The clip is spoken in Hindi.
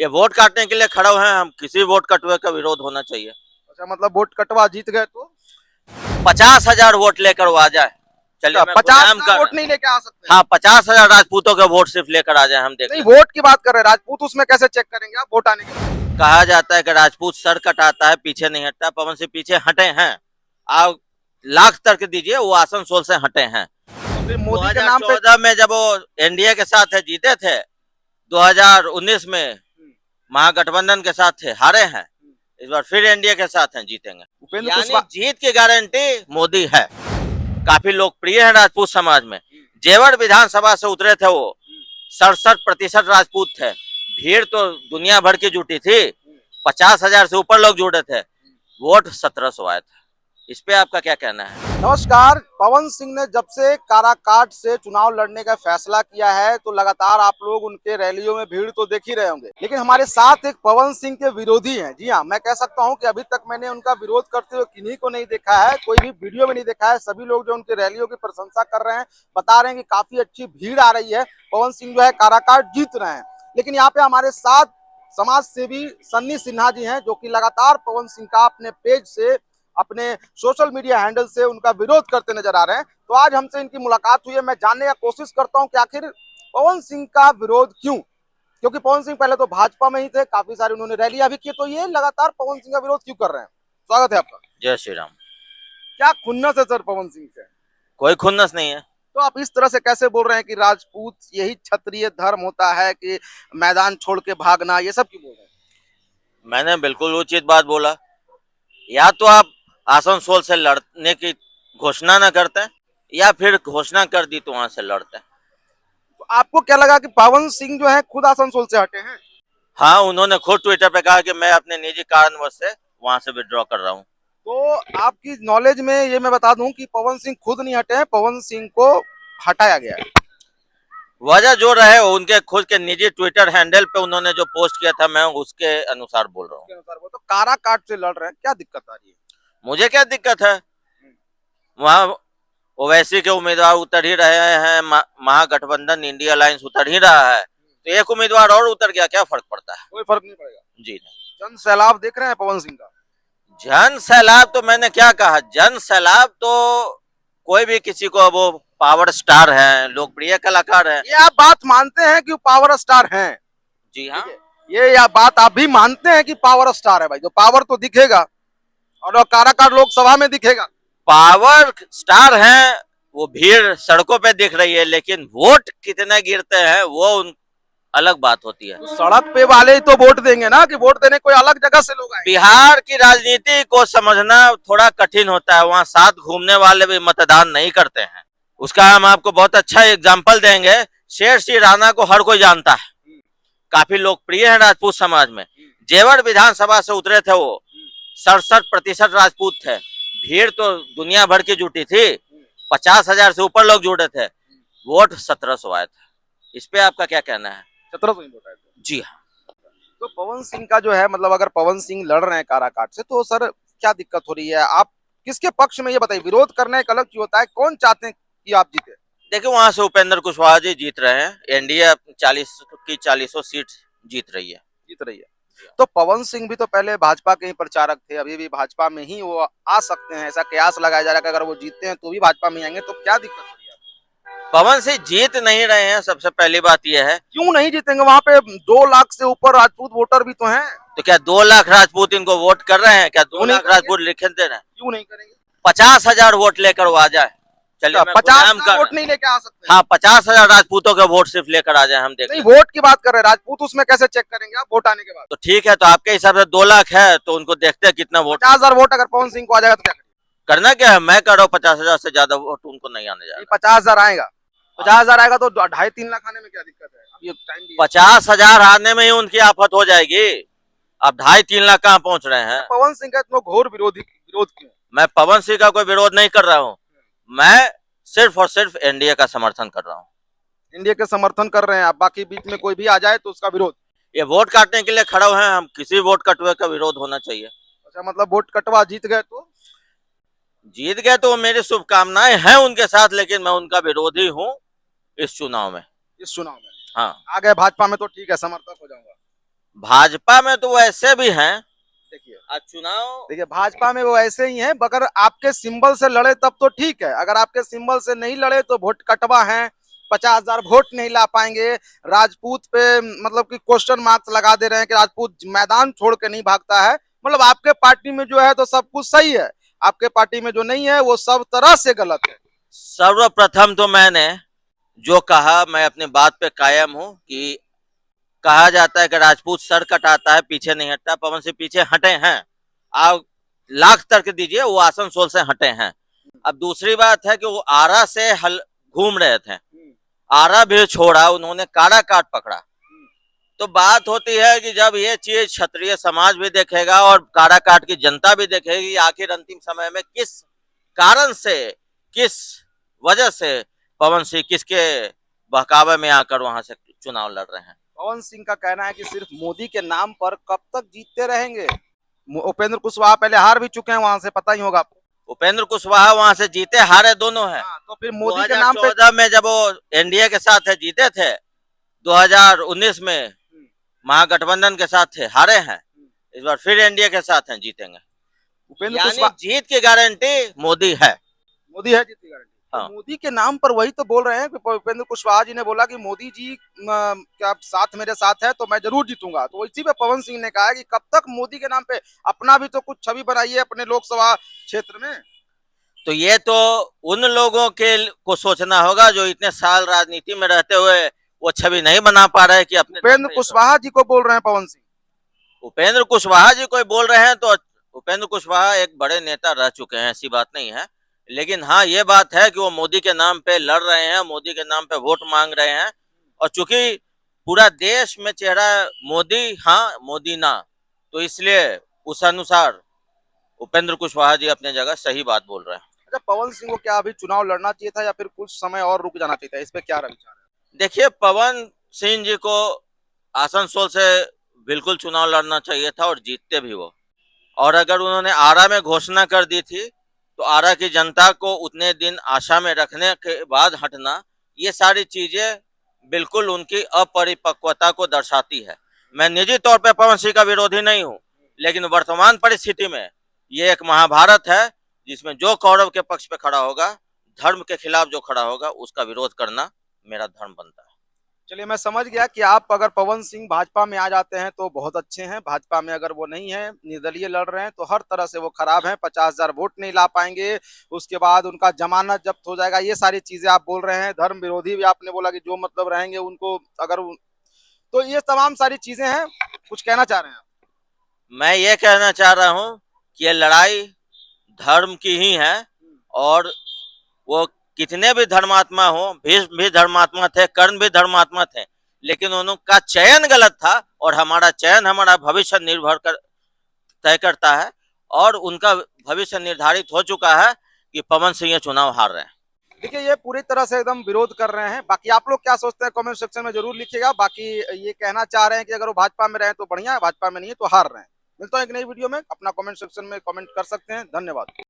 ये वोट काटने के लिए खड़े हुए हैं हम, किसी वोट कटुए का विरोध होना चाहिए। अच्छा, मतलब वोट कटवा जीत गए तो 50,000 वोट लेकर वो आ जाए। चलिए मैं 50 खुलेआम कर वोट नहीं लेके आ सकते? हाँ, 50,000 राजपूतों के वोट सिर्फ लेकर आ जाए, हम देख नहीं, लेंगे। वोट की बात कर रहे हैं, राजपूत उसमें कैसे चेक करेंगे आप वोट आने के बाद? कहा जाता है कि राजपूत सर कटाता है, पीछे नहीं हटता। पवन सिंह पीछे हटे हैं, आप लाख तर्क दीजिए, वो आसनसोल से हटे हैं। तो फिर मोदी के नाम पे 2014 में जब वो एनडीए के साथ है, जीते थे। 2019 में महागठबंधन के साथ थे, हारे हैं। इस बार फिर एनडीए के साथ हैं, जीतेंगे। उपेंद्र यानी कुशवाहा जीत की गारंटी मोदी है। काफी लोकप्रिय है राजपूत समाज में। जेवर विधानसभा से उतरे थे वो, 67% राजपूत थे। भीड़ तो दुनिया भर की जुटी थी, 50,000 से ऊपर लोग जुड़े थे। वोट 1700 आए थे। इस पे आपका क्या कहना है? नमस्कार। पवन सिंह ने जब से काराकाट से चुनाव लड़ने का फैसला किया है तो लगातार आप लोग उनके रैलियों में भीड़ तो देख ही रहे होंगे, लेकिन हमारे साथ एक पवन सिंह के विरोधी हैं। जी हाँ, मैं कह सकता हूं कि अभी तक मैंने उनका विरोध करते हुए किन्हीं को नहीं देखा है, कोई भी वीडियो में नहीं देखा है। सभी लोग जो उनके रैलियों की प्रशंसा कर रहे हैं, बता रहे हैं कि काफी अच्छी भीड़ आ रही है, पवन सिंह जो है काराकाट जीत रहे हैं। लेकिन यहाँ पे हमारे साथ समाज सेवी सन्नी सिन्हा जी हैं, जो कि लगातार पवन सिंह का अपने पेज से, अपने सोशल मीडिया हैंडल से उनका विरोध करते नजर आ रहे हैं। तो आज हमसे इनकी मुलाकात हुई है, मैं जानने का कोशिश करता हूं कि आखिर पवन सिंह का विरोध क्यों, क्योंकि पवन सिंह पहले तो भाजपा में ही थे, काफी सारी उन्होंने रैलियां भी की, तो ये लगातार पवन सिंह का विरोध क्यों कर रहे हैं? स्वागत है आपका। जय श्री राम। क्या खुन्नस है सर पवन सिंह से? कोई खुन्नस नहीं है। तो आप इस तरह से कैसे बोल रहे हैं कि राजपूत यही क्षत्रिय धर्म होता है कि मैदान छोड़ के भागना, ये सब क्यों बोल रहे हैं? मैंने बिल्कुल उचित बात बोला। या तो आप आसनसोल से लड़ने की घोषणा न करते, या फिर घोषणा कर दी तो वहां से लड़ते। तो आपको क्या लगा कि पवन सिंह जो है खुद आसनसोल से हटे हैं? हाँ, उन्होंने खुद ट्विटर पे कहा कि मैं अपने निजी कारणवश से वहां से विड्रॉ कर रहा हूँ। तो आपकी नॉलेज में ये मैं बता दूं कि पवन सिंह खुद नहीं हटे हैं, पवन सिंह को हटाया गया है। वजह जो रहे वो उनके खुद के निजी ट्विटर हैंडल पे उन्होंने जो पोस्ट किया था, मैं उसके अनुसार बोल रहा हूँ। उसके अनुसार वो तो काराकाट से लड़ रहे हैं, क्या दिक्कत आ रही है? मुझे क्या दिक्कत है? वहाँ ओवैसी के उम्मीदवार उतर ही रहे हैं, महागठबंधन इंडिया अलायंस उतर ही रहा है, तो एक उम्मीदवार और उतर गया, क्या फर्क पड़ता है? कोई फर्क नहीं पड़ेगा। जी नहीं। जन सैलाब देख रहे हैं पवन सिंह का? जन सैलाब तो मैंने क्या कहा, जन सैलाब तो कोई भी किसी को, वो पावर स्टार है, लोकप्रिय कलाकार है। ये आप बात मानते हैं कि वो पावर स्टार हैं? जी हाँ। ये या बात आप भी मानते हैं कि पावर स्टार है? भाई, जो पावर तो दिखेगा और काराकाट लोकसभा में दिखेगा। पावर स्टार हैं, वो भीड़ सड़कों पे दिख रही है, लेकिन वोट कितने गिरते हैं वो अलग बात होती है। तो सड़क पे वाले ही तो वोट देंगे ना, कि वोट देने कोई अलग जगह से लोग आए? बिहार की राजनीति को समझना थोड़ा कठिन होता है। वहाँ साथ घूमने वाले भी मतदान नहीं करते हैं। उसका हम आपको बहुत अच्छा एग्जाम्पल देंगे। शेर सिंह राणा को हर कोई जानता है, काफी लोकप्रिय है राजपूत समाज में। जेवर विधानसभा से उतरे थे वो, 67% राजपूत थे। भीड़ तो दुनिया भर की जुटी थी, 50,000 से ऊपर लोग जुड़े थे। वोट 1700 आए थे। इस पे आपका क्या कहना है? 1700 वोट आए थे। जी हाँ। तो पवन सिंह का जो है, मतलब अगर पवन सिंह लड़ रहे हैं काराकाट से, तो सर क्या दिक्कत हो रही है? आप किसके पक्ष में, ये बताइए। विरोध करना एक अलग चीज होता है, कौन चाहते हैं कि आप जीते? देखिए, वहां से उपेंद्र कुशवाहा जी जीत रहे हैं। एनडीए 40 की 40 सीट जीत रही है। जीत रही है। तो पवन सिंह भी तो पहले भाजपा के ही प्रचारक थे, अभी भी भाजपा में ही वो आ सकते हैं, ऐसा कयास लगाया जा रहा है कि अगर वो जीतते हैं तो भी भाजपा में आएंगे, तो क्या दिक्कत हो रही है? पवन सिंह जीत नहीं रहे हैं, सबसे पहली बात यह है। क्यों नहीं जीतेंगे? वहां पे 2 लाख से ऊपर राजपूत वोटर भी तो हैं। तो क्या 2 लाख राजपूत इनको वोट कर रहे हैं? क्या 2 क्यों नहीं लाख करेंगे? राजपूत लिखे दे रहे हैं? क्यों नहीं करेंगे? 50,000 वोट लेकर वो आ जाए। चलिए मैं 50 खुलेआम वोट नहीं लेके आ सकते? हाँ, 50,000 राजपूतों के वोट सिर्फ लेकर आ जाए, हम देख नहीं, लेंगे। वोट की बात कर रहे हैं, राजपूत उसमें कैसे चेक करेंगे आप वोट आने के बाद? तो ठीक है, तो आपके हिसाब से 2 लाख है, तो उनको देखते हैं कितना वोट। 50,000 वोट अगर पवन सिंह को आ जाएगा तो क्या करेंगे? करना क्या है, मैं कर रहा हूँ 50,000 से ज्यादा वोट उनको नहीं आने जा रहा। 50,000 आएगा? 50,000 आएगा तो 2.5-3 लाख आने में क्या दिक्कत है? अब ये टाइम भी है। 50,000 आने में ही उनकी आफत हो जाएगी। अब 2.5-3 लाख कहाँ पहुंच रहे हैं? पवन सिंह का इतना घोर विरोध क्यों? मैं पवन सिंह का कोई विरोध नहीं कर रहा हूँ, मैं सिर्फ और सिर्फ एनडीए का समर्थन कर रहा हूँ। इंडिया के समर्थन कर रहे हैं आप, बाकी बीच में कोई भी आ जाए तो उसका विरोध? ये वोट काटने के लिए खड़े हुए हैं हम, किसी वोट कटुए का विरोध होना चाहिए। अच्छा, मतलब वोट कटवा जीत गए तो? जीत गए तो मेरी शुभकामनाएं हैं उनके साथ, लेकिन मैं उनका विरोधी हूँ इस चुनाव में। इस चुनाव में हाँ। आ गए भाजपा में तो ठीक है, समर्थक हो जाऊंगा। भाजपा में तो वो ऐसे भी हैं। देखिए आज चुनाव देखिए भाजपा में वो ऐसे ही हैं, अगर आपके सिंबल से लड़े तब तो ठीक है, अगर आपके सिंबल से नहीं लड़े तो वोट कटवा है, 50,000 वोट नहीं ला पाएंगे। राजपूत पे मतलब कि क्वेश्चन मार्क्स लगा दे रहे हैं कि राजपूत मैदान छोड़ के नहीं भागता है। मतलब आपके पार्टी में जो है तो सब कुछ सही है, आपके पार्टी में जो नहीं है वो सब तरह से गलत है। सर्वप्रथम तो मैंने जो कहा, मैं अपनी बात पे कायम हूं कि कहा जाता है कि राजपूत सर कटाता है पीछे नहीं हटता। पवन सिंह पीछे हटे हैं, आप लाख तर्क दीजिए, वो आसनसोल से हटे हैं। अब दूसरी बात है कि वो आरा से हल घूम रहे थे, आरा भी छोड़ा, उन्होंने काड़ा काट पकड़ा। तो बात होती है कि जब ये चीज क्षत्रिय समाज भी देखेगा और काराकाट की जनता भी देखेगी, आखिर अंतिम समय में किस कारण से, किस वजह से पवन सिंह किसके बहकावे में आकर वहां से चुनाव लड़ रहे हैं। पवन सिंह का कहना है कि सिर्फ मोदी के नाम पर कब तक जीतते रहेंगे। उपेंद्र कुशवाहा पहले हार भी चुके हैं वहां से, पता ही होगा आपको। उपेंद्र कुशवाहा वहां से जीते हारे दोनों हैं। हाँ, तो फिर मोदी के नाम पे 2014 में जब वो एनडीए के साथ है जीते थे, 2019 में महागठबंधन के साथ थे हारे हैं, इस बार फिर एनडीए के साथ हैं जीतेंगे। उपेंद्र यानी कुशवाहा, जीत की गारंटी मोदी है। मोदी है जीत की गारंटी। हाँ। तो मोदी के नाम पर वही तो बोल रहे हैं कि उपेंद्र कुशवाहा जी ने बोला कि मोदी जी क्या साथ मेरे साथ है तो मैं जरूर जीतूंगा। तो इसी पे पवन सिंह ने कहा है कि कब तक मोदी के नाम पे अपना भी तो कुछ छवि बनाइए अपने लोकसभा क्षेत्र में। तो ये तो उन लोगों के को सोचना होगा जो इतने साल राजनीति में रहते हुए वो छवि नहीं बना पा रहे कि अपने उपेंद्र कुशवाहा जी को बोल रहे हैं पवन सिंह। उपेंद्र कुशवाहा जी कोई बोल रहे हैं तो उपेंद्र कुशवाहा एक बड़े नेता रह चुके हैं, ऐसी बात नहीं है। लेकिन हाँ, ये बात है कि वो मोदी के नाम पे लड़ रहे हैं, मोदी के नाम पे वोट मांग रहे हैं। और चूंकि पूरा देश में चेहरा मोदी हाँ मोदी ना, तो इसलिए उस अनुसार उपेंद्र कुशवाहा जी अपने जगह सही बात बोल रहे हैं। अच्छा, पवन सिंह को क्या अभी चुनाव लड़ना चाहिए था या फिर कुछ समय और रुक जाना चाहिए था, इस पे क्या विचार है। देखिए, पवन सिंह जी को आसनसोल से बिल्कुल चुनाव लड़ना चाहिए था और जीतते भी वो। और अगर उन्होंने आरा में घोषणा कर दी थी तो आरा की जनता को उतने दिन आशा में रखने के बाद हटना, ये सारी चीजें बिल्कुल उनकी अपरिपक्वता को दर्शाती है। मैं निजी तौर पे पवन सिंह का विरोधी नहीं हूं, लेकिन वर्तमान परिस्थिति में ये एक महाभारत है जिसमें जो कौरव के पक्ष पे खड़ा होगा, धर्म के खिलाफ जो खड़ा होगा, उसका विरोध करना मेरा धर्म बनता है। चलिए, मैं समझ गया कि आप अगर पवन सिंह भाजपा में आ जाते हैं तो बहुत अच्छे हैं, भाजपा में अगर वो नहीं है, निर्दलीय लड़ रहे हैं तो हर तरह से वो खराब हैं, 50,000 वोट नहीं ला पाएंगे, उसके बाद उनका जमानत जब्त हो जाएगा, ये सारी चीजें आप बोल रहे हैं। धर्म विरोधी भी आपने बोला कि जो मतलब रहेंगे उनको अगर तो ये तमाम सारी चीजें हैं। कुछ कहना चाह रहे हैं आप। मैं ये कहना चाह रहा हूं कि ये लड़ाई धर्म की ही है, और वो कितने भी धर्मात्मा हो, भीष्म भी धर्मात्मा थे, कर्ण भी धर्मात्मा थे, लेकिन उनका चयन गलत था। और हमारा चयन हमारा भविष्य निर्भर कर तय करता है, और उनका भविष्य निर्धारित हो चुका है कि पवन सिंह ये चुनाव हार रहे हैं। देखिए, ये पूरी तरह से एकदम विरोध कर रहे हैं। बाकी आप लोग क्या सोचते हैं कमेंट सेक्शन में जरूर लिखिएगा। बाकी ये कहना चाह रहे हैं कि अगर वो भाजपा में रहे तो बढ़िया है, भाजपा में नहीं है तो हार रहे हैं। मिलता है एक नई वीडियो में, अपना कमेंट सेक्शन में कमेंट कर सकते हैं। धन्यवाद।